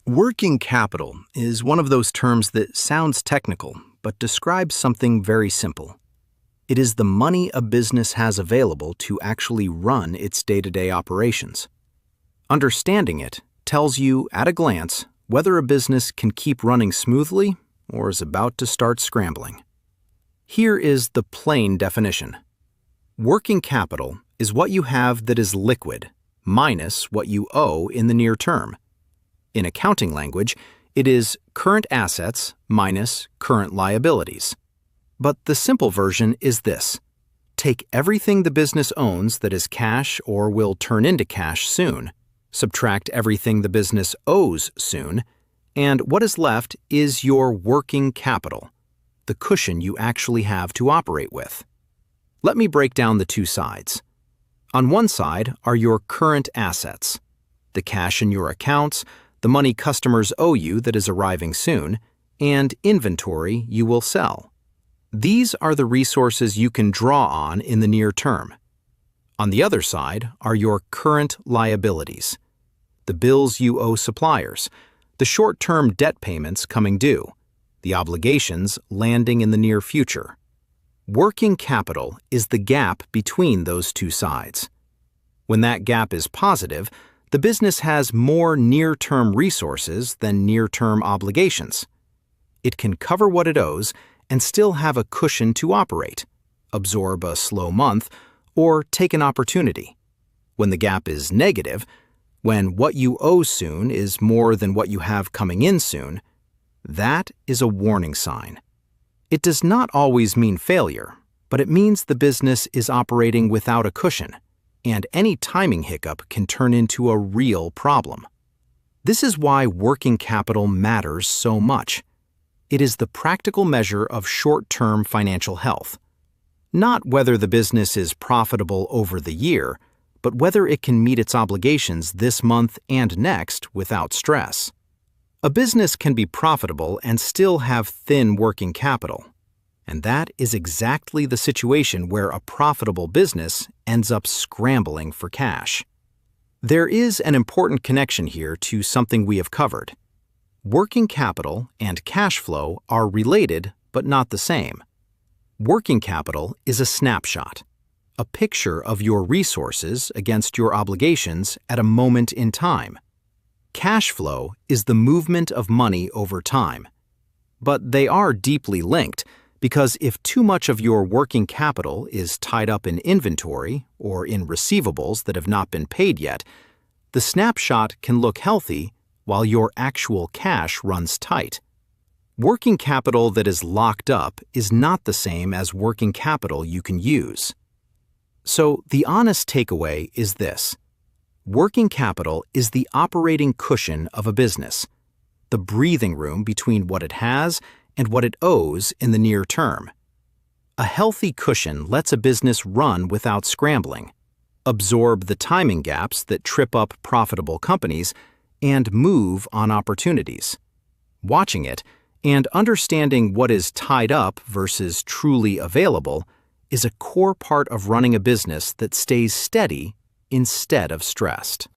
Working capital is one of those terms that sounds technical, but describes something very simple. It is the money a business has available to actually run its day-to-day operations. Understanding it tells you, at a glance, whether a business can keep running smoothly or is about to start scrambling. Here is the plain definition. Working capital is what you have that is liquid, minus what you owe in the near term. In accounting language, it is current assets minus current liabilities. But the simple version is this. Take everything the business owns that is cash or will turn into cash soon, subtract everything the business owes soon, and what is left is your working capital, the cushion you actually have to operate with. Let me break down the two sides. On one side are your current assets, the cash in your accounts, the money customers owe you that is arriving soon, and inventory you will sell. These are the resources you can draw on in the near term. On the other side are your current liabilities, the bills you owe suppliers, the short-term debt payments coming due, the obligations landing in the near future. Working capital is the gap between those two sides. When that gap is positive, the business has more near-term resources than near-term obligations. It can cover what it owes and still have a cushion to operate, absorb a slow month, or take an opportunity. When the gap is negative, when what you owe soon is more than what you have coming in soon, that is a warning sign. It does not always mean failure, but it means the business is operating without a cushion, and any timing hiccup can turn into a real problem. This is why working capital matters so much. It is the practical measure of short-term financial health. Not whether the business is profitable over the year, but whether it can meet its obligations this month and next without stress. A business can be profitable and still have thin working capital. And that is exactly the situation where a profitable business ends up scrambling for cash. There is an important connection here to something we have covered. Working capital and cash flow are related but not the same. Working capital is a snapshot, a picture of your resources against your obligations at a moment in time. Cash flow is the movement of money over time. But they are deeply linked, because if too much of your working capital is tied up in inventory or in receivables that have not been paid yet, the snapshot can look healthy while your actual cash runs tight. Working capital that is locked up is not the same as working capital you can use. So the honest takeaway is this. Working capital is the operating cushion of a business, the breathing room between what it has and what it owes in the near term. A healthy cushion lets a business run without scrambling, absorb the timing gaps that trip up profitable companies, and move on opportunities. Watching it and understanding what is tied up versus truly available is a core part of running a business that stays steady instead of stressed.